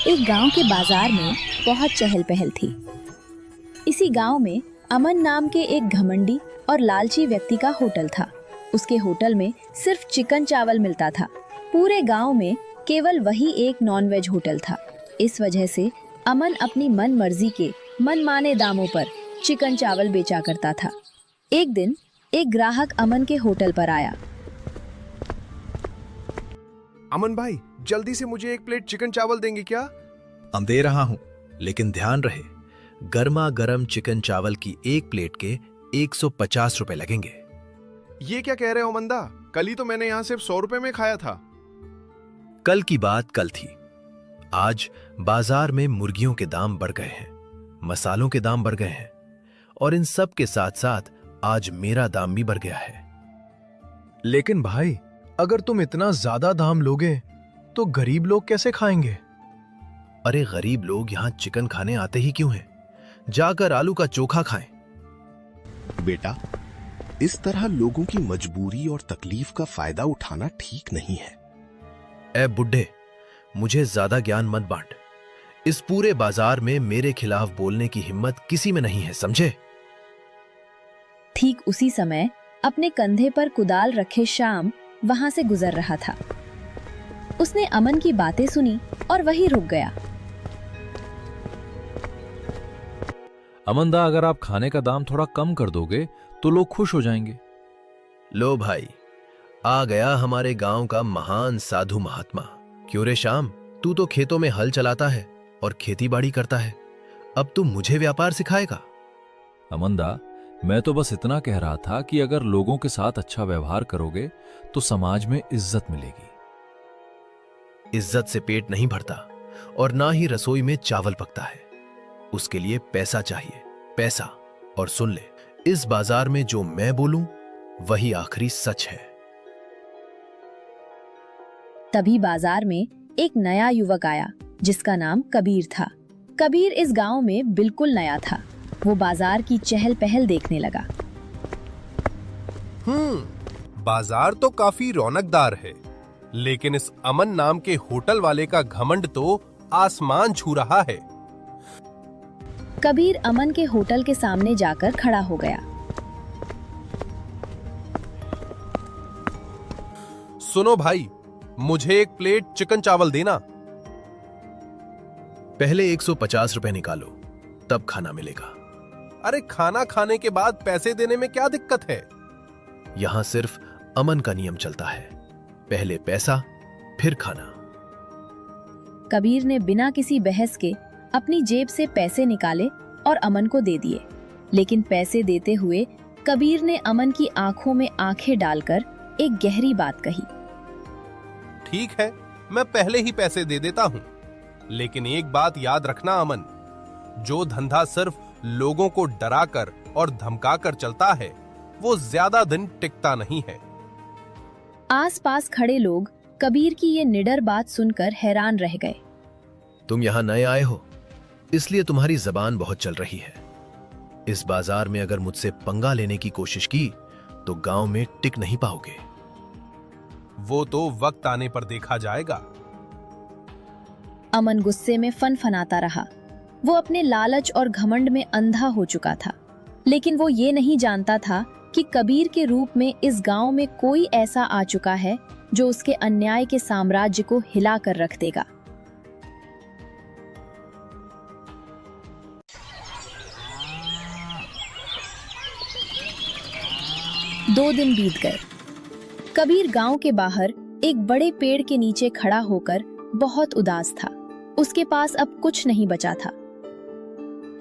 एक गांव के बाजार में बहुत चहल पहल थी। इसी गांव में अमन नाम के एक घमंडी और लालची व्यक्ति का होटल था। उसके होटल में सिर्फ चिकन चावल मिलता था। पूरे गांव में केवल वही एक नॉनवेज होटल था। इस वजह से अमन अपनी मन मर्जी के मनमाने दामों पर चिकन चावल बेचा करता था। एक दिन एक ग्राहक अमन के होटल पर आया। अमन भाई, जल्दी से मुझे एक प्लेट चिकन चावल देंगे क्या? हम दे रहा हूं, लेकिन ध्यान रहे, गर्मा गर्म चिकन चावल की एक प्लेट के 150 रुपए लगेंगे। ये क्या कह रहे हो मंदा? कल ही तो मैंने यहाँ सिर्फ 100 रुपए में खाया था। कल की बात कल थी। आज बाजार में मुर्गियों के दाम बढ़ गए हैं, मसालों के दाम बढ़ गए हैं, और इन सब के साथ साथ आज मेरा दाम भी बढ़ गया है। लेकिन भाई, अगर तुम इतना ज्यादा दाम लोगे तो गरीब लोग कैसे खाएंगे? अरे गरीब लोग यहां चिकन खाने आते ही क्यों हैं? जाकर आलू का चोखा खाएं। बेटा, इस तरह लोगों की मजबूरी और तकलीफ का फायदा उठाना ठीक नहीं है। ए बुड्ढे, मुझे ज्यादा ज्ञान मत बांट। इस पूरे बाजार में मेरे खिलाफ बोलने की हिम्मत किसी में नहीं है, समझे? ठीक उसी समय अपने कंधे पर कुदाल रखे श्याम वहां से गुजर रहा था। उसने अमन की बातें सुनी और वहीं रुक गया। अमनदा, अगर आप खाने का दाम थोड़ा कम कर दोगे तो लोग खुश हो जाएंगे। लो भाई, आ गया हमारे गांव का महान साधु महात्मा। क्यों रे श्याम, तू तो खेतों में हल चलाता है और खेती बाड़ी करता है, अब तू मुझे व्यापार सिखाएगा? अमनदा, मैं तो बस इतना कह रहा था कि अगर लोगों के साथ अच्छा व्यवहार करोगे तो समाज में इज्जत मिलेगी। इज्जत से पेट नहीं भरता और ना ही रसोई में चावल पकता है। उसके लिए पैसा चाहिए, पैसा। और सुन ले, इस बाजार में जो मैं बोलूं वही आखिरी सच है। तभी बाजार में एक नया युवक आया जिसका नाम कबीर था। कबीर इस गांव में बिल्कुल नया था। वो बाजार की चहल पहल देखने लगा। बाजार तो काफी रौनकदार है, लेकिन इस अमन नाम के होटल वाले का घमंड तो आसमान छू रहा है। कबीर अमन के होटल के सामने जाकर खड़ा हो गया। सुनो भाई, मुझे एक प्लेट चिकन चावल देना। पहले 150 रुपए निकालो, तब खाना मिलेगा। अरे, खाना खाने के बाद पैसे देने में क्या दिक्कत है? यहां सिर्फ अमन का नियम चलता है, पहले पैसा फिर खाना। कबीर ने बिना किसी बहस के अपनी जेब से पैसे निकाले और अमन को दे दिए। लेकिन पैसे देते हुए कबीर ने अमन की आंखों में आंखें डालकर एक गहरी बात कही। ठीक है, मैं पहले ही पैसे दे देता हूं, लेकिन एक बात याद रखना अमन, जो धंधा सिर्फ लोगों को डराकर और धमकाकर चलता है वो ज्यादा दिन टिकता नहीं है। आसपास खड़े लोग कबीर की ये निडर बात सुनकर हैरान रह गए। तुम यहां नए आए हो, इसलिए तुम्हारी जबान बहुत चल रही है। इस बाजार में अगर मुझसे पंगा लेने की कोशिश की तो गांव में टिक नहीं पाओगे। वो तो वक्त आने पर देखा जाएगा। अमन गुस्से में फनफनाता रहा। वो अपने लालच और घमंड में अंधा हो चुका था, लेकिन वो ये नहीं जानता था कि कबीर के रूप में इस गांव में कोई ऐसा आ चुका है जो उसके अन्याय के साम्राज्य को हिला कर रख देगा। दो दिन बीत गए। कबीर गांव के बाहर एक बड़े पेड़ के नीचे खड़ा होकर बहुत उदास था। उसके पास अब कुछ नहीं बचा था।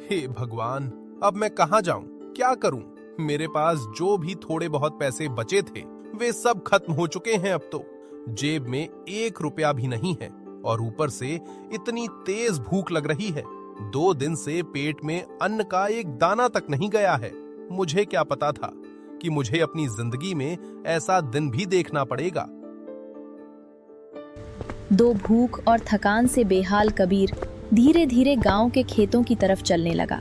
हे भगवान, अब मैं कहां जाऊं, क्या करूं? मेरे पास जो भी थोड़े बहुत पैसे बचे थे वे सब खत्म हो चुके हैं। अब तो जेब में 1 रुपया भी नहीं है और ऊपर से इतनी तेज भूख लग रही है। 2 दिन से पेट में अन्न का एक दाना तक नहीं गया है। मुझे क्या पता था कि मुझे अपनी जिंदगी में ऐसा दिन भी देखना पड़ेगा। दो भूख और थकान से बेहाल कबीर धीरे धीरे गांव के खेतों की तरफ चलने लगा।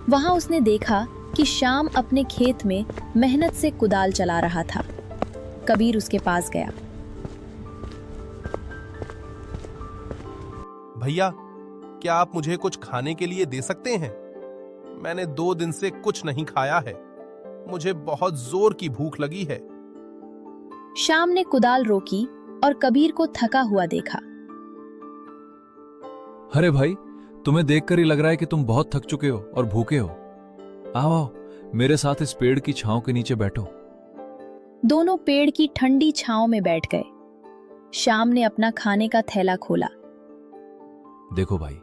वहां उसने देखा कि श्याम अपने खेत में मेहनत से कुदाल चला रहा था। कबीर उसके पास गया। भैया, क्या आप मुझे कुछ खाने के लिए दे सकते हैं? मैंने 2 दिन से कुछ नहीं खाया है। मुझे बहुत जोर की भूख लगी है। श्याम ने कुदाल रोकी और कबीर को थका हुआ देखा। अरे भाई, तुम्हें देखकर ही लग रहा है कि तुम बहुत थक चुके हो और भूखे हो। आओ आओ, मेरे साथ इस पेड़ की छांव के नीचे बैठो। दोनों पेड़ की ठंडी छांव में बैठ गए। श्याम ने अपना खाने का थैला खोला। देखो भाई,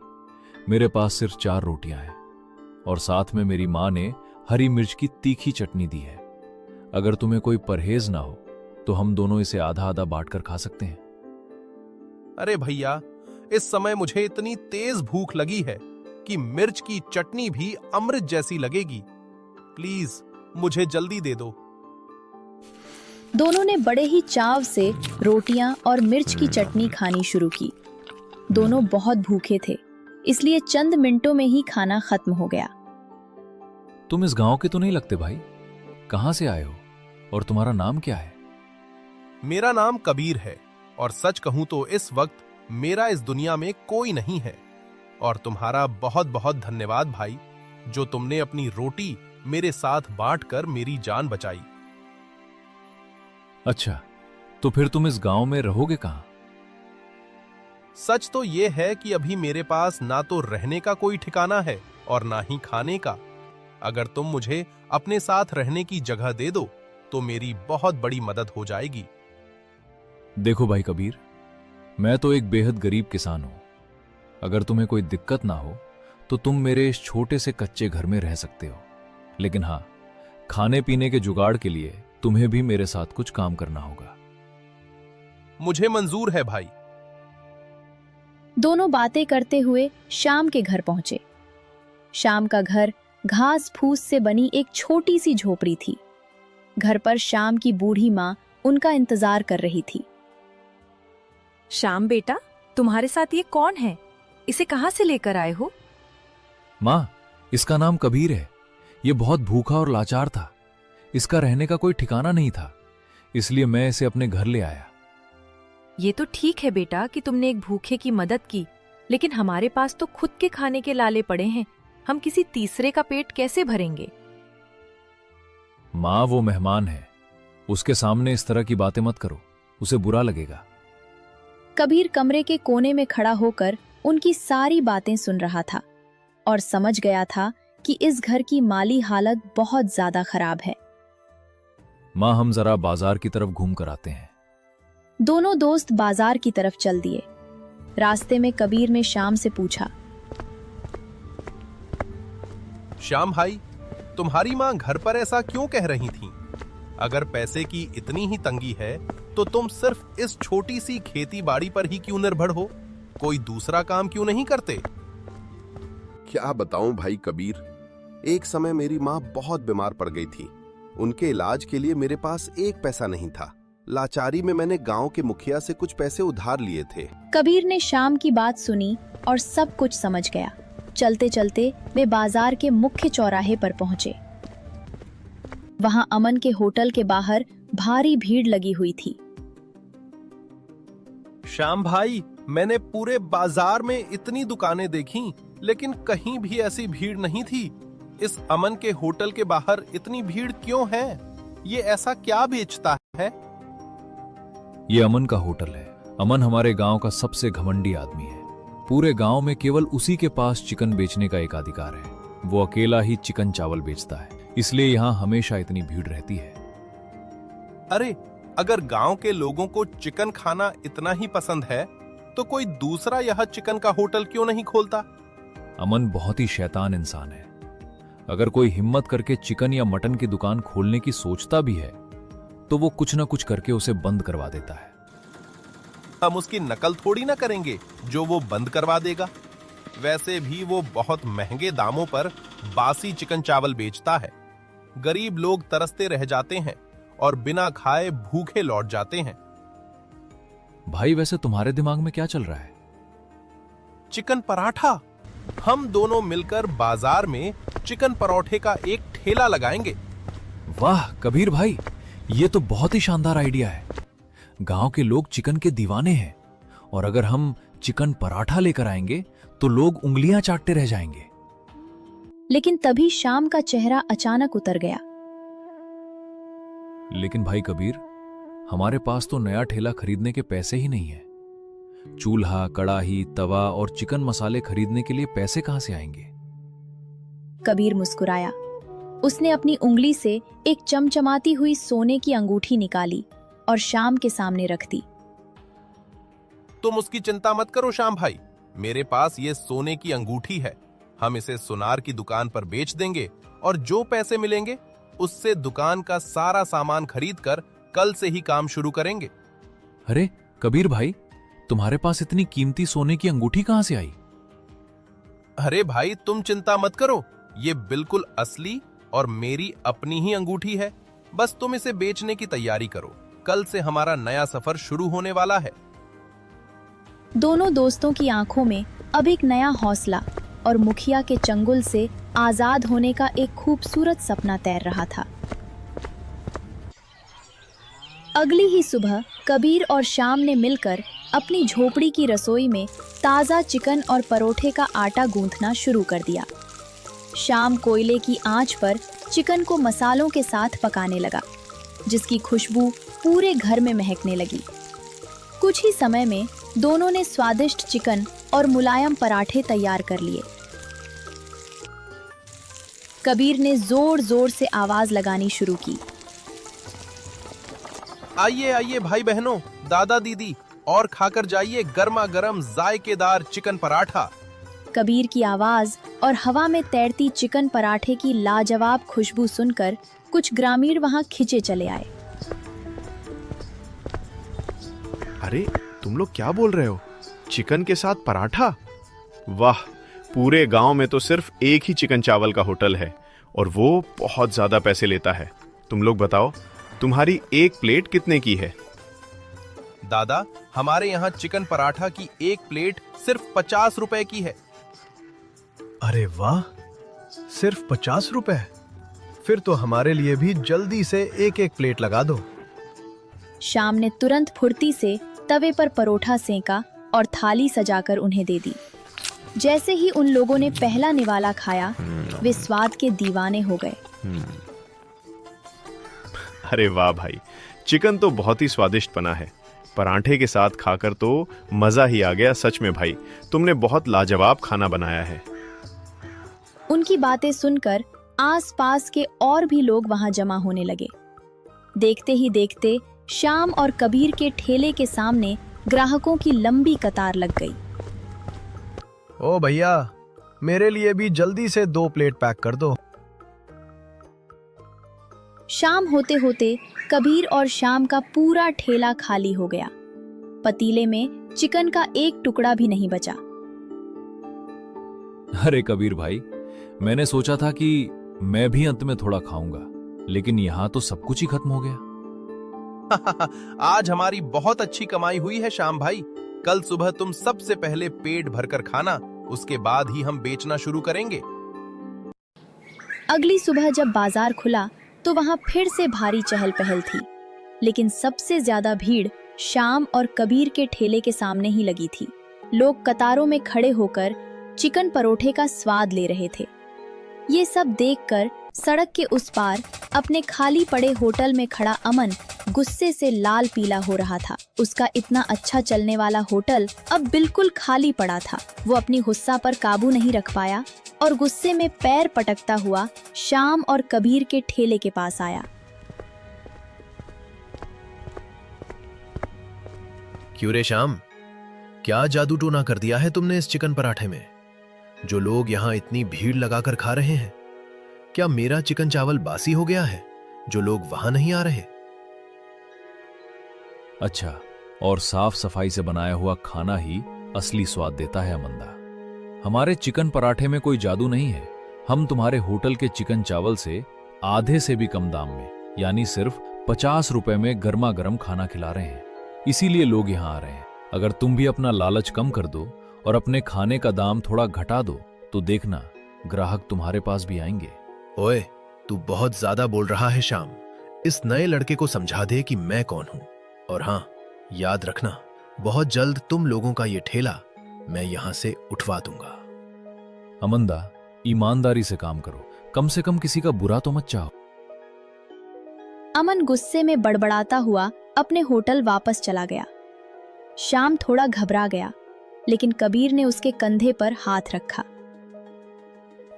मेरे पास सिर्फ 4 रोटियां हैं और साथ में मेरी मां ने हरी मिर्च की तीखी चटनी दी है। अगर तुम्हें कोई परहेज ना हो तो हम दोनों इसे आधा आधा बांटकर खा सकते हैं। अरे भैया, इस समय मुझे इतनी तेज भूख लगी है कि मिर्च की चटनी भी अमृत जैसी लगेगी। प्लीज मुझे जल्दी दे दो। दोनों ने बड़े ही चाव से रोटियां और मिर्च की चटनी खानी शुरू की। दोनों बहुत भूखे थे, इसलिए चंद मिनटों में ही खाना खत्म हो गया। तुम इस गांव के तो नहीं लगते भाई? कहां से आए हो और तुम्हारा नाम क्या है? मेरा नाम कबीर है और सच कहूं तो इस वक्त मेरा इस दुनिया में कोई नहीं है। और तुम्हारा बहुत बहुत धन्यवाद भाई, जो तुमने अपनी रोटी मेरे साथ बांटकर मेरी जान बचाई। अच्छा, तो फिर तुम इस गांव में रहोगे कहां? सच तो यह है कि अभी मेरे पास ना तो रहने का कोई ठिकाना है और ना ही खाने का। अगर तुम मुझे अपने साथ रहने की जगह दे दो तो मेरी बहुत बड़ी मदद हो जाएगी। देखो भाई कबीर, मैं तो एक बेहद गरीब किसान हूं। अगर तुम्हें कोई दिक्कत ना हो तो तुम मेरे इस छोटे से कच्चे घर में रह सकते हो। लेकिन हां, खाने पीने के जुगाड़ के लिए तुम्हें भी मेरे साथ कुछ काम करना होगा। मुझे मंजूर है भाई। दोनों बातें करते हुए श्याम के घर पहुंचे। श्याम का घर घास फूस से बनी एक छोटी सी झोपड़ी थी। घर पर श्याम की बूढ़ी माँ उनका इंतजार कर रही थी। श्याम बेटा, तुम्हारे साथ ये कौन है? इसे कहां से लेकर आए हो? मां, इसका नाम कबीर है। ये बहुत भूखा और लाचार था। इसका रहने का कोई ठिकाना नहीं था, इसलिए मैं इसे अपने घर ले आया। ये तो ठीक है बेटा कि तुमने एक भूखे की मदद की, लेकिन हमारे पास तो खुद के खाने के लाले पड़े हैं। हम किसी तीसरे का पेट कैसे भरेंगे? मां, वो मेहमान है, उसके सामने इस तरह की बातें मत करो, उसे बुरा लगेगा। कबीर कमरे के कोने में खड़ा होकर उनकी सारी बातें सुन रहा था और समझ गया था कि इस घर की माली हालत बहुत ज्यादा खराब है। मां, हम जरा बाजार की तरफ घूम कर आते हैं। दोनों दोस्त बाजार की तरफ चल दिए। रास्ते में कबीर ने श्याम से पूछा, श्याम भाई, तुम्हारी मां घर पर ऐसा क्यों कह रही थी? अगर पैसे की इतनी ही तंगी है तो तुम सिर्फ इस छोटी सी खेती बाड़ी पर ही क्यों निर्भर हो? कोई दूसरा काम क्यों नहीं करते? क्या बताऊं भाई कबीर, एक समय मेरी माँ बहुत बीमार पड़ गई थी। उनके इलाज के लिए मेरे पास एक पैसा नहीं था। लाचारी में मैंने गांव के मुखिया से कुछ पैसे उधार लिए थे। कबीर ने श्याम की बात सुनी और सब कुछ समझ गया। चलते चलते वे बाजार के मुख्य चौराहे पर पहुंचे। वहां अमन के होटल के बाहर भारी भीड़ लगी हुई थी। श्याम भाई, मैंने पूरे बाजार में इतनी दुकानें देखीं, लेकिन कहीं भी ऐसी भीड़ नहीं थी। इस अमन के होटल के बाहर इतनी भीड़ क्यों है? ये ऐसा क्या बेचता है? ये अमन का होटल है। अमन हमारे गांव का सबसे घमंडी आदमी है। पूरे गांव में केवल उसी के पास चिकन बेचने का एक अधिकार है। वो अकेला ही चिकन चावल बेचता है, इसलिए यहाँ हमेशा इतनी भीड़ रहती है। अरे, अगर गांव के लोगों को चिकन खाना इतना ही पसंद है तो कोई दूसरा यह चिकन का होटल क्यों नहीं खोलता? अमन बहुत ही शैतान इंसान है। अगर कोई हिम्मत करके चिकन या मटन की दुकान खोलने की सोचता भी है तो वो कुछ न कुछ करके उसे बंद करवा देता है। हम उसकी नकल थोड़ी ना करेंगे जो वो बंद करवा देगा। वैसे भी वो बहुत महंगे दामों पर बासी चिकन चावल बेचता है। गरीब लोग तरसते रह जाते हैं और बिना खाए भूखे लौट जाते हैं। भाई, वैसे तुम्हारे दिमाग में क्या चल रहा है? चिकन पराठा। हम दोनों मिलकर बाजार में चिकन परोठे का एक ठेला लगाएंगे। वाह कबीर भाई, ये तो बहुत ही शानदार आइडिया है। गांव के लोग चिकन के दीवाने हैं और अगर हम चिकन पराठा लेकर आएंगे तो लोग उंगलियां चाटते रह जाएंगे। लेकिन तभी शाम का चेहरा अचानक उतर गया। लेकिन भाई कबीर, हमारे पास तो नया ठेला खरीदने के पैसे ही नहीं है। चूल्हा, कड़ाही, तवा और चिकन मसाले खरीदने के लिए पैसे कहां से आएंगे? कबीर मुस्कुराया। उसने अपनी उंगली से एक चमचमाती हुई सोने की अंगूठी निकाली और शाम के सामने रख दी। तुम उसकी चिंता मत करो श्याम भाई, मेरे पास ये सोने की अंगूठी है। हम इसे सुनार की दुकान पर बेच देंगे और जो पैसे मिलेंगे उससे दुकान का सारा सामान खरीदकर कल से ही काम शुरू करेंगे। अरे कबीर भाई, तुम्हारे पास इतनी कीमती सोने की अंगूठी कहां से आई? अरे भाई तुम चिंता मत करो, ये बिल्कुल असली और मेरी अपनी ही अंगूठी है। बस तुम इसे बेचने की तैयारी करो, कल से हमारा नया सफर शुरू होने वाला है। दोनों दोस्तों की आंखों में अब एक नया हौसला और मुखिया के चंगुल से आजाद होने का एक खूबसूरत सपना तैर रहा था। अगली ही सुबह कबीर और शाम ने मिलकर अपनी झोपड़ी की रसोई में ताज़ा चिकन और परोठे का आटा गूंथना शुरू कर दिया। शाम कोयले की आंच पर चिकन को मसालों के साथ पकाने लगा, जिसकी खुशबू पूरे घर में महकने लगी। कुछ ही समय में दोनों ने स्वादिष्ट चिकन और मुलायम पराठे तैयार कर लिए। कबीर ने जोर जोर से आवाज लगानी शुरू की। आइए आइए भाई बहनों, दादा दीदी, और खाकर जाइए गर्मा गर्म जायकेदार चिकन पराठा। कबीर की आवाज और हवा में तैरती चिकन पराठे की लाजवाब खुशबू सुनकर कुछ ग्रामीण वहां खिंचे चले आए। अरे तुम लोग क्या बोल रहे हो? चिकन के साथ पराठा? वाह, पूरे गांव में तो सिर्फ एक ही चिकन चावल का होटल है और वो बहुत ज्यादा पैसे लेता है। तुम लोग बताओ, तुम्हारी एक प्लेट कितने की है? दादा, हमारे यहाँ चिकन पराठा की एक प्लेट सिर्फ 50 रुपए की है। अरे वाह, सिर्फ 50 रुपए? फिर तो हमारे लिए भी जल्दी से एक एक प्लेट लगा दो। शाम ने तुरंत फुर्ती से तवे पर परोठा सेंका और थाली सजाकर उन्हें दे दी। जैसे ही उन लोगों ने पहला निवाला खाया, वे स्वाद के दीवाने हो गए। अरे वाह भाई, चिकन तो बहुत ही स्वादिष्ट बना है। पराठे के साथ खाकर तो मजा ही आ गया। सच में भाई, तुमने बहुत लाजवाब खाना बनाया है। उनकी बातें सुनकर आसपास के और भी लोग वहां जमा होने लगे। देखते ही देखते शाम और कबीर के ठेले के सामने ग्राहकों की लंबी कतार लग गई। ओ भैया, मेरे लिए भी जल्दी से 2 प्लेट पैक कर दो। शाम होते होते कबीर और शाम का पूरा ठेला खाली हो गया। पतीले में चिकन का एक टुकड़ा भी नहीं बचा। अरे कबीर भाई, मैंने सोचा था कि मैं भी अंत में थोड़ा खाऊंगा, लेकिन यहां तो सब कुछ ही खत्म हो गया। आज हमारी बहुत अच्छी कमाई हुई है श्याम भाई। कल सुबह तुम सबसे पहले पेट भरकर खाना, उसके बाद ही हम बेचना शुरू करेंगे। अगली सुबह जब बाजार खुला तो वहां फिर से भारी चहल पहल थी, लेकिन सबसे ज्यादा भीड़ शाम और कबीर के ठेले के सामने ही लगी थी। लोग कतारों में खड़े होकर चिकन परोठे का स्वाद ले रहे थे। ये सब देखकर सड़क के उस पार अपने खाली पड़े होटल में खड़ा अमन गुस्से से लाल पीला हो रहा था। उसका इतना अच्छा चलने वाला होटल अब बिल्कुल खाली पड़ा था। वो अपनी गुस्सा पर काबू नहीं रख पाया और गुस्से में पैर पटकता हुआ शाम और कबीर के ठेले के पास आया। क्यों रे शाम, क्या जादू टोना कर दिया है तुमने इस चिकन पराठे में? जो लोग यहाँ इतनी भीड़ लगाकर खा रहे हैं, क्या मेरा चिकन चावल बासी हो गया है जो लोग वहां नहीं आ रहे? अच्छा, और साफ सफाई से बनाया हुआ खाना ही असली स्वाद देता है अमंदा। हमारे चिकन पराठे में कोई जादू नहीं है। हम तुम्हारे होटल के चिकन चावल से आधे से भी कम दाम में, यानी सिर्फ 50 रुपए में गर्मा गर्म खाना खिला रहे हैं। इसीलिए लोग यहाँ आ रहे हैं। अगर तुम भी अपना लालच कम कर दो और अपने खाने का दाम थोड़ा घटा दो तो देखना, ग्राहक तुम्हारे पास भी आएंगे। ओए, तू बहुत ज्यादा बोल रहा है शाम। इस नए लड़के को समझा दे कि मैं कौन हूं। और हां, याद रखना, बहुत जल्द तुम लोगों का ये ठेला मैं यहां से उठवा दूंगा। अमंदा, ईमानदारी से काम करो, कम से कम किसी का बुरा तो मत चाहो। अमन गुस्से में बड़बड़ाता हुआ अपने होटल वापस चला गया। श्याम थोड़ा घबरा गया, लेकिन कबीर ने उसके कंधे पर हाथ रखा।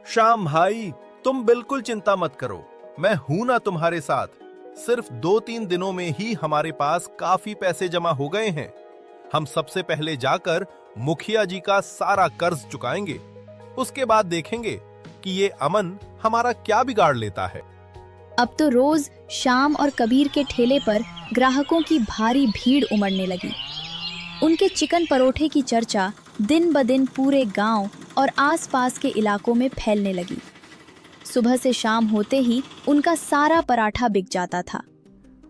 श्याम भाई, तुम बिल्कुल चिंता मत करो, मैं हूं ना तुम्हारे साथ। सिर्फ 2-3 दिनों में ही हमारे पास काफी पैसे जमा हो गए हैं। हम सबसे पहले जाकर मुखिया जी का सारा कर्ज चुकाएंगे, उसके बाद देखेंगे कि ये अमन हमारा क्या बिगाड़ लेता है। अब तो रोज श्याम और कबीर के ठेले पर ग्राहकों की भारी भीड़ उमड़ने लगी। उनके चिकन परोठे की चर्चा दिन ब दिन पूरे गांव और आसपास के इलाकों में फैलने लगी। सुबह से शाम होते ही उनका सारा पराठा बिक जाता था।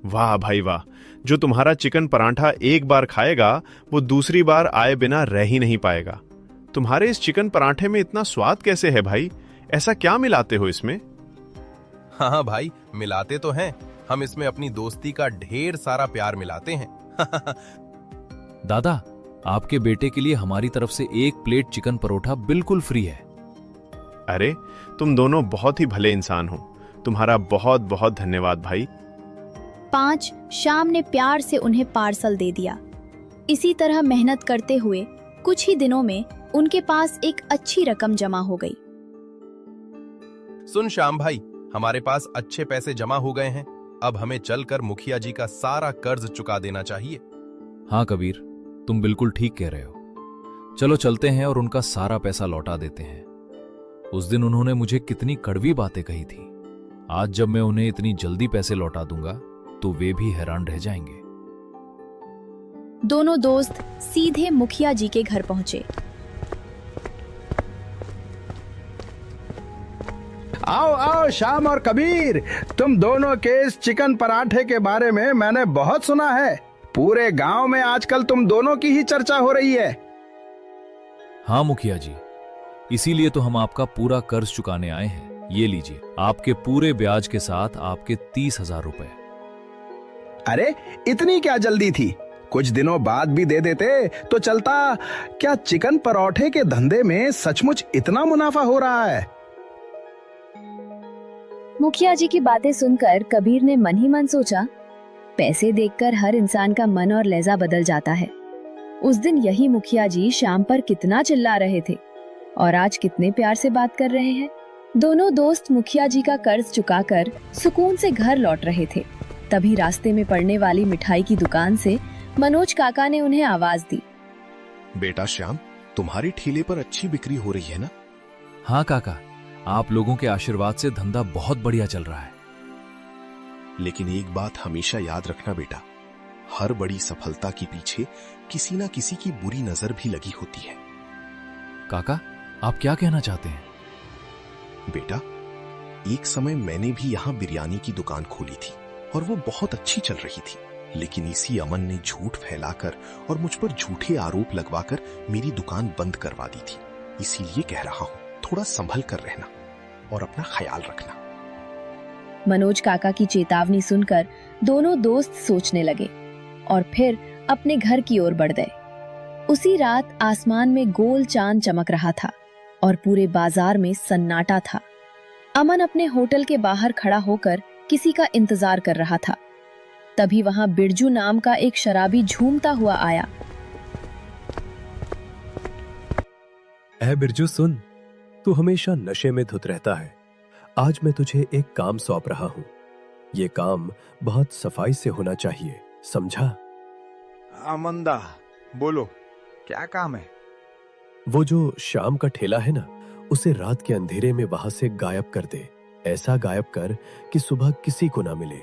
वाह भाई वाह, जो तुम्हारा चिकन पराठा एक बार खाएगा वो दूसरी बार आए बिना रह ही नहीं पाएगा। तुम्हारे इस चिकन पराठे में इतना स्वाद कैसे है भाई? ऐसा क्या मिलाते हो इसमें? हाँ भाई, मिलाते तो हैं। हम इसमें अपनी दोस्ती का ढेर सारा प्यार मिलाते हैं। दादा, आपके बेटे के लिए हमारी तरफ से 1 प्लेट चिकन परोठा बिल्कुल फ्री है। अरे, तुम दोनों बहुत ही भले इंसान हो। तुम्हारा बहुत बहुत धन्यवाद भाई। 5 श्याम ने प्यार से उन्हें पार्सल दे दिया। इसी तरह मेहनत करते हुए कुछ ही दिनों में उनके पास एक अच्छी रकम जमा हो गई। सुन श्याम भाई, हमारे पास अच्छे पैसे जमा हो गए हैं। अब हमें चलकर मुखिया जी का सारा कर्ज चुका देना चाहिए। हाँ कबीर, तुम बिल्कुल ठीक कह रहे हो। चलो चलते हैं और उनका सारा पैसा लौटा देते हैं। उस दिन उन्होंने मुझे कितनी कड़वी बातें कही थी। आज जब मैं उन्हें इतनी जल्दी पैसे लौटा दूंगा तो वे भी हैरान रह जाएंगे। दोनों दोस्त सीधे मुखिया जी के घर पहुंचे। आओ आओ श्याम और कबीर, तुम दोनों के इस चिकन पराठे के बारे में मैंने बहुत सुना है। पूरे गांव में आजकल तुम दोनों की ही चर्चा हो रही है। हाँ मुखिया जी, इसीलिए तो हम आपका पूरा कर्ज चुकाने आए हैं। ये लीजिए, आपके पूरे ब्याज के साथ आपके 30,000 रुपए। अरे, इतनी क्या जल्दी थी? कुछ दिनों बाद भी दे देते तो चलता। क्या चिकन परोठे के धंधे में सचमुच इतना मुनाफा हो रहा है? मुखिया जी की बातें सुनकर कबीर ने मन ही मन सोचा, पैसे देखकर हर इंसान का मन और लहजा बदल जाता है। उस दिन यही मुखिया जी श्याम पर कितना चिल्ला रहे थे और आज कितने प्यार से बात कर रहे हैं। दोनों दोस्त मुखिया जी का कर्ज चुकाकर सुकून से घर लौट रहे थे। तभी रास्ते में पड़ने वाली मिठाई की दुकान से मनोज काका ने उन्हें आवाज दी। बेटा श्याम, तुम्हारे ठेले पर अच्छी बिक्री हो रही है ना? हाँ काका, आप लोगों के आशीर्वाद से धंधा बहुत बढ़िया चल रहा है। लेकिन एक बात हमेशा याद रखना बेटा, हर बड़ी सफलता के पीछे किसी ना किसी की बुरी नजर भी लगी होती है। काका, आप क्या कहना चाहते हैं? बेटा, एक समय मैंने भी यहां बिरयानी की दुकान खोली थी और वो बहुत अच्छी चल रही थी। लेकिन इसी अमन ने झूठ फैलाकर और मुझ पर झूठे आरोप लगवाकर मेरी दुकान बंद करवा दी थी। इसीलिए कह रहा हूं, थोड़ा संभल कर रहना और अपना ख्याल रखना। मनोज काका की चेतावनी सुनकर दोनों दोस्त सोचने लगे और फिर अपने घर की ओर बढ़ गए। उसी रात आसमान में गोल चांद चमक रहा था और पूरे बाजार में सन्नाटा था। अमन अपने होटल के बाहर खड़ा होकर किसी का इंतजार कर रहा था। तभी वहां बिरजू नाम का एक शराबी झूमता हुआ आया। ऐ बिरजू सुन, तू हमेशा नशे में धुत रहता है। आज मैं तुझे एक काम सौंप रहा हूं। ये काम बहुत सफाई से होना चाहिए, समझा? अमंदा, बोलो, क्या काम है? वो जो शाम का ठेला है ना, उसे रात के अंधेरे में वहां से गायब कर दे। ऐसा गायब कर कि सुबह किसी को ना मिले।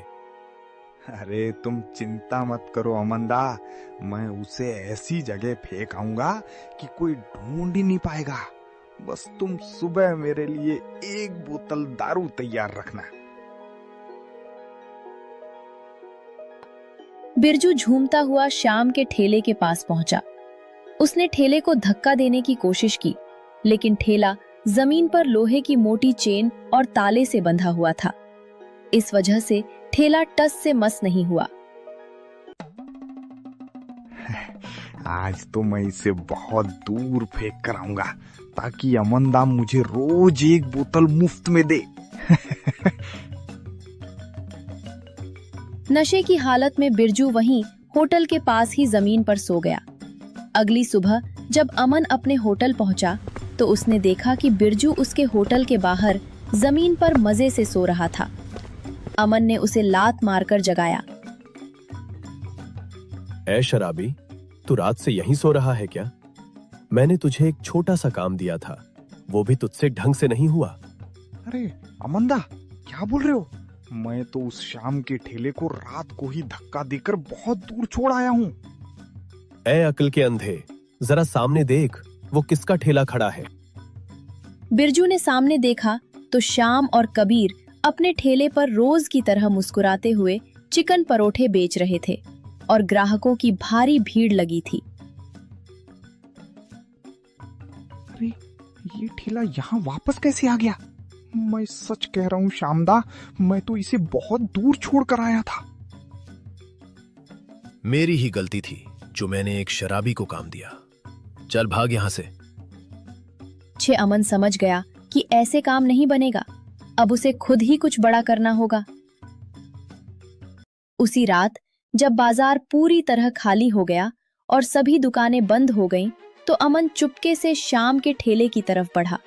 अरे तुम चिंता मत करो अमंदा, मैं उसे ऐसी जगह फेंक आऊंगा कि कोई ढूंढ ही नहीं पाएगा। बस तुम सुबह मेरे लिए 1 बोतल दारू तैयार रखना। बिरजू झूमता हुआ श्याम के ठेले के पास पहुंचा। उसने ठेले को धक्का देने की कोशिश की, लेकिन ठेला जमीन पर लोहे की मोटी चेन और ताले से बंधा हुआ था। इस वजह से ठेला टस से मस नहीं हुआ। आज तो मैं इसे बहुत दूर फेंक कर आऊंगा ताकि अमनदा मुझे रोज एक बोतल मुफ्त में दे। नशे की हालत में बिरजू वहीं होटल के पास ही जमीन पर सो गया। अगली सुबह जब अमन अपने होटल पहुंचा तो उसने देखा कि बिरजू उसके होटल के बाहर जमीन पर मजे से सो रहा था। अमन ने उसे लात मारकर जगाया। ऐ शराबी, तू रात से यहीं सो रहा है क्या? मैंने तुझे एक छोटा सा काम दिया था, वो भी तुझसे ढंग से नहीं हुआ। अरे अमनदा, क्या बोल रहे हो? मैं तो उस शाम के ठेले को रात को ही धक्का देकर बहुत दूर छोड़ आया हूँ। ऐ अकल के अंधे, जरा सामने देख, वो किसका ठेला खड़ा है? बिरजू ने सामने देखा तो श्याम और कबीर अपने ठेले पर रोज की तरह मुस्कुराते हुए चिकन परोठे बेच रहे थे और ग्राहकों की भारी भीड़ लगी थी। अरे ये ठेला यहाँ वापस कैसे आ गया? मैं सच कह रहा हूँ श्यामदा, मैं तो इसे बहुत दूर छोड़ कर आया था। मेरी ही गलती थी जो मैंने एक शराबी को काम दिया। चल भाग यहां से। अमन समझ गया कि ऐसे काम नहीं बनेगा, अब उसे खुद ही कुछ बड़ा करना होगा। उसी रात जब बाजार पूरी तरह खाली हो गया और सभी दुकानें बंद हो गईं, तो अमन चुपके से श्याम के ठेले की तरफ बढ़ा।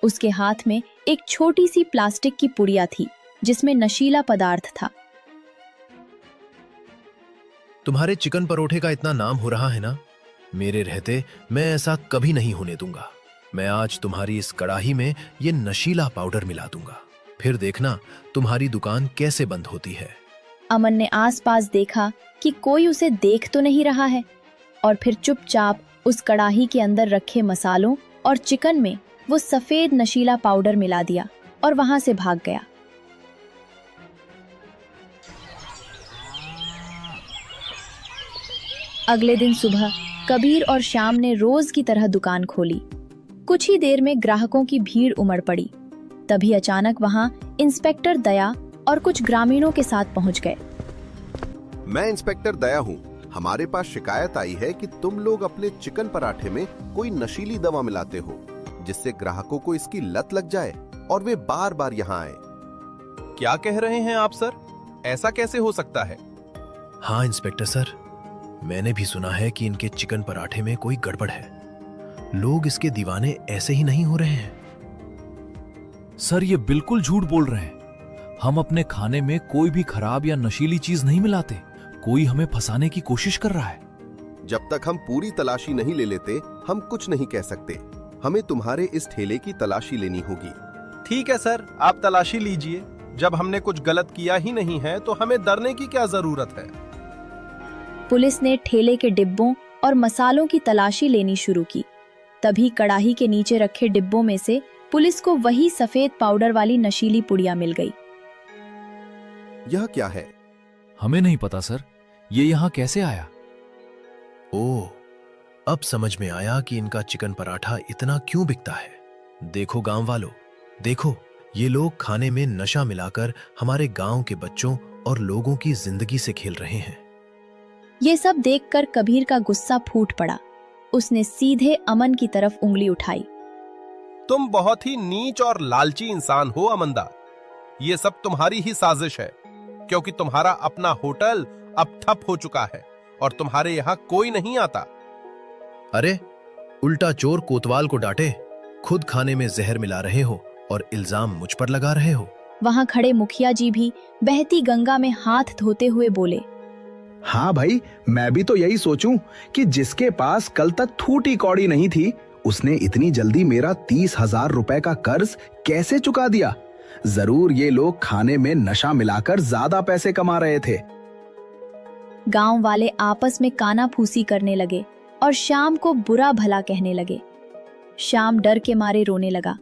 उसके हाथ में एक छोटी सी प्लास्टिक की पुड़िया थी जिसमें नशीला पदार्थ था। तुम्हारे चिकन परोठे का इतना नाम हो रहा है ना, मेरे रहते मैं ऐसा कभी नहीं होने दूंगा। मैं आज तुम्हारी इस कड़ाही में ये नशीला पाउडर मिला दूंगा, फिर देखना तुम्हारी दुकान कैसे बंद होती है। अमन ने आसपास देखा कि कोई उसे देख तो नहीं रहा है और फिर चुपचाप उस कड़ाही के अंदर रखे मसालों और चिकन में वो सफेद नशीला पाउडर मिला दिया और वहां से भाग गया। अगले दिन सुबह कबीर और श्याम ने रोज की तरह दुकान खोली। कुछ ही देर में ग्राहकों की भीड़ उमड़ पड़ी। तभी अचानक वहां इंस्पेक्टर दया और कुछ ग्रामीणों के साथ पहुंच गए। मैं इंस्पेक्टर दया हूँ। हमारे पास शिकायत आई है कि तुम लोग अपने चिकन पराठे में कोई नशीली दवा मिलाते हो जिससे ग्राहकों को इसकी लत लग जाए और वे बार बार यहाँ आए। क्या कह रहे हैं आप सर? ऐसा कैसे हो सकता है? हाँ इंस्पेक्टर सर, मैंने भी सुना है कि इनके चिकन पराठे में कोई गड़बड़ है। लोग इसके दीवाने ऐसे ही नहीं हो रहे हैं। सर ये बिल्कुल झूठ बोल रहे हैं। हम अपने खाने में कोई भी खराब या नशीली चीज नहीं मिलाते। कोई हमें फंसाने की कोशिश कर रहा है। जब तक हम पूरी तलाशी नहीं ले लेते हम कुछ नहीं कह सकते। हमें तुम्हारे इस ठेले की तलाशी लेनी होगी। ठीक है सर, आप तलाशी लीजिए। जब हमने कुछ गलत किया ही नहीं है तो हमें डरने की क्या जरूरत है। पुलिस ने ठेले के डिब्बों और मसालों की तलाशी लेनी शुरू की। तभी कड़ाही के नीचे रखे डिब्बों में से पुलिस को वही सफेद पाउडर वाली नशीली पुड़िया मिल गई। यह क्या है? हमें नहीं पता सर, ये यहाँ कैसे आया? ओह, अब समझ में आया कि इनका चिकन पराठा इतना क्यों बिकता है। देखो गांव वालों, देखो, ये लोग खाने में नशा मिलाकर हमारे गांव के बच्चों और लोगों की जिंदगी से खेल रहे हैं। ये सब देखकर कबीर का गुस्सा फूट पड़ा। उसने सीधे अमन की तरफ उंगली उठाई। तुम बहुत ही नीच और लालची इंसान हो अमनदा। ये सब तुम्हारी ही साजिश है, क्योंकि तुम्हारा अपना होटल अब ठप हो चुका है और तुम्हारे यहाँ कोई नहीं आता। अरे उल्टा चोर कोतवाल को डांटे, खुद खाने में जहर मिला रहे हो और इल्जाम मुझ पर लगा रहे हो। वहां खड़े मुखिया जी भी बहती गंगा में हाथ धोते हुए बोले, हाँ भाई, मैं भी तो यही सोचूं कि जिसके पास कल तक थूटी कौड़ी नहीं थी, उसने इतनी जल्दी मेरा 30,000 रुपए का कर्ज कैसे चुका दिया। जरूर ये लोग खाने में नशा मिलाकर ज्यादा पैसे कमा रहे थे। गांव वाले आपस में कानाफूसी करने लगे और श्याम को बुरा भला कहने लगे। श्याम डर के मारे रोने लगा।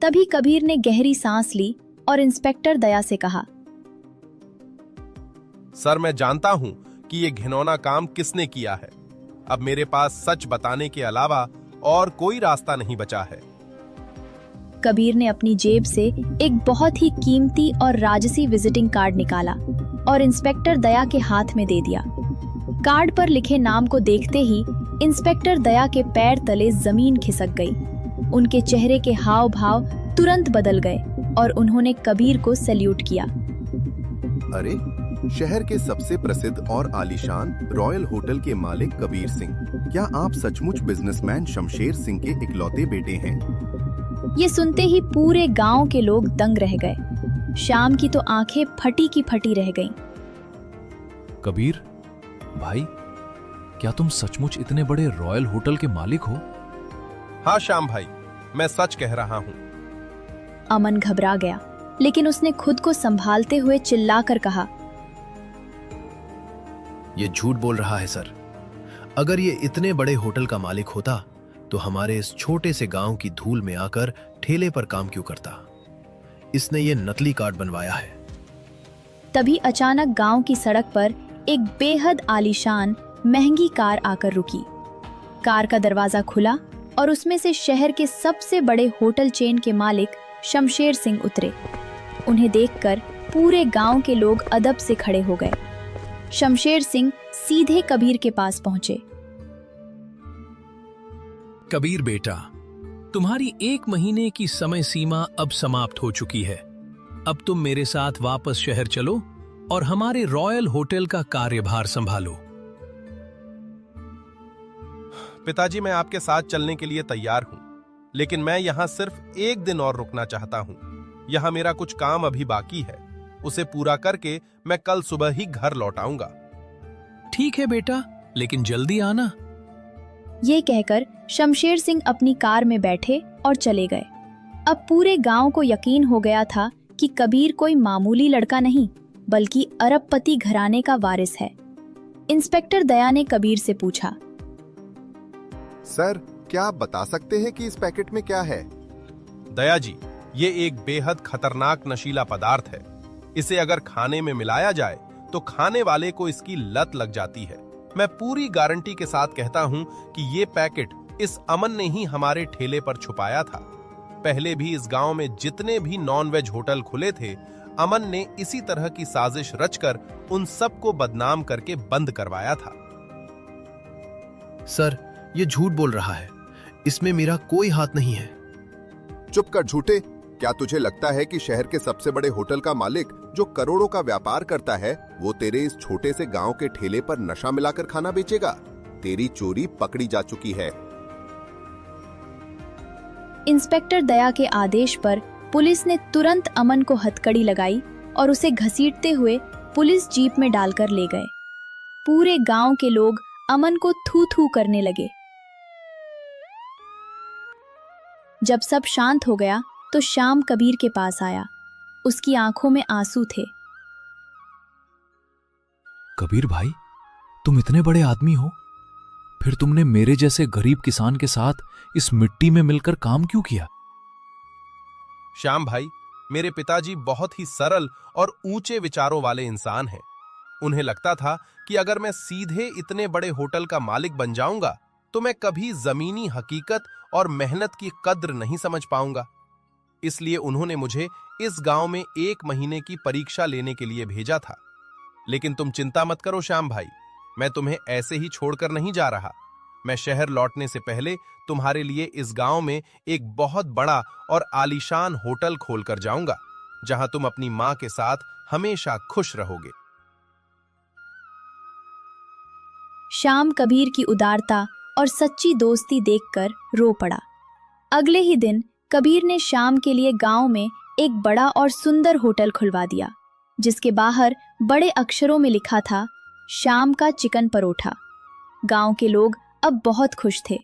तभी कबीर ने गहरी सांस ली और इंस्पेक्टर दया से कहा, सर मैं जानता हूं कि ये घिनौना काम किसने किया है। अब मेरे पास सच बताने के अलावा और कोई रास्ता नहीं बचा है। कबीर ने अपनी जेब से एक बहुत ही कीमती और राजसी विजिटिंग कार्ड निकाला और इंस्पेक्टर दया के हाथ में दे दिया। कार्ड पर लिखे नाम को देखते ही इंस्पेक्टर दया के पैर तले जमीन खिसक गई। उनके चेहरे के हाव भाव तुरंत बदल गए और उन्होंने कबीर को सैल्यूट किया। अरे, शहर के सबसे प्रसिद्ध और आलीशान रॉयल होटल के मालिक कबीर सिंह, क्या आप सचमुच बिजनेसमैन शमशेर सिंह के इकलौते बेटे हैं? ये सुनते ही पूरे गांव के लोग दंग रह गए। शाम की तो आंखें फटी की फटी रह गईं। कबीर भाई, क्या तुम सचमुच इतने बड़े रॉयल होटल के मालिक हो? हाँ श्याम भाई, मैं सच कह रहा हूँ। अमन घबरा गया, लेकिन उसने खुद को संभालते हुए चिल्लाकर कहा, ये झूठ बोल रहा है सर। अगर ये इतने बड़े होटल का मालिक होता तो हमारे इस छोटे से गांव की धूल में आकर ठेले पर काम क्यों करता? इसने ये नकली कार्ड बनवाया है। तभी अचानक गांव की सड़क पर एक बेहद आलीशान महंगी कार आकर रुकी। कार का दरवाजा खुला और उसमें से शहर के सबसे बड़े होटल चेन के मालिक शमशेर सिंह उतरे। उन्हें देखकर पूरे गांव के लोग अदब से खड़े हो गए। शमशेर सिंह सीधे कबीर के पास पहुंचे। कबीर बेटा, तुम्हारी 1 महीने की समय सीमा अब समाप्त हो चुकी है। अब तुम मेरे साथ वापस शहर चलो और हमारे रॉयल होटल का कार्यभार संभालो। पिताजी, मैं आपके साथ चलने के लिए तैयार हूँ, लेकिन मैं यहाँ सिर्फ 1 दिन और रुकना चाहता हूँ। यहाँ मेरा कुछ काम अभी बाकी है, उसे पूरा करके मैं कल सुबह ही घर लौट आऊंगा। ठीक है बेटा, लेकिन जल्दी आना। ये कहकर शमशेर सिंह अपनी कार में बैठे और चले गए। अब पूरे गांव को यकीन हो गया था कि कबीर कोई मामूली लड़का नहीं, बल्कि अरबपति घराने का वारिस है। इंस्पेक्टर दया ने कबीर से पूछा, सर, क्या आप बता सकते हैं कि इस पैकेट में क्या है? दया जी, ये एक बेहद खतरनाक नशीला पदार्थ है। इसे अगर खाने में मिलाया जाए तो खाने वाले को इसकी लत लग जाती है। मैं पूरी गारंटी के साथ कहता हूं कि ये पैकेट इस अमन ने ही हमारे ठेले पर छुपाया था। पहले भी इस गांव में जितने भी नॉन-वेज होटल खुले थे, अमन ने इसी तरह की साजिश रचकर उन सबको बदनाम करके बंद करवाया था। सर, ये झूठ बोल रहा है। इसमें मेरा कोई हाथ नहीं है। चुप कर झूठे। क्या तुझे लगता है कि शहर के सबसे बड़े होटल का मालिक, जो करोड़ों का व्यापार करता है, वो तेरे इस छोटे से गांव के ठेले पर नशा मिलाकर खाना बेचेगा? तेरी चोरी पकड़ी जा चुकी है। इंस्पेक्टर दया के आदेश पर पुलिस ने तुरंत अमन को हथकड़ी लगाई और उसे घसीटते हुए पुलिस जीप में डालकर ले गए। पूरे गांव के लोग अमन को थू-थू करने लगे। जब सब शांत हो गया तो श्याम कबीर के पास आया। उसकी आंखों में आंसू थे। कबीर भाई, तुम इतने बड़े आदमी हो, फिर तुमने मेरे जैसे गरीब किसान के साथ इस मिट्टी में मिलकर काम क्यों किया? श्याम भाई, मेरे पिताजी बहुत ही सरल और ऊंचे विचारों वाले इंसान हैं। उन्हें लगता था कि अगर मैं सीधे इतने बड़े होटल का मालिक बन जाऊंगा तो मैं कभी जमीनी हकीकत और मेहनत की कद्र नहीं समझ पाऊंगा। इसलिए उन्होंने मुझे इस गांव में 1 महीने की परीक्षा लेने के लिए भेजा था। लेकिन तुम चिंता मत करो श्याम भाई, मैं तुम्हें ऐसे ही छोड़कर नहीं जा रहा। मैं शहर लौटने से पहले तुम्हारे लिए इस गांव में एक बहुत बड़ा और आलीशान होटल खोलकर जाऊंगा, जहां तुम अपनी मां के साथ हमेशा खुश रहोगे। श्याम कबीर की उदारता और सच्ची दोस्ती देखकर रो पड़ा। अगले ही दिन कबीर ने श्याम के लिए गांव में एक बड़ा और सुंदर होटल खुलवा दिया, जिसके बाहर बड़े अक्षरों में लिखा था, श्याम का चिकन परोठा। गांव के लोग अब बहुत खुश थे।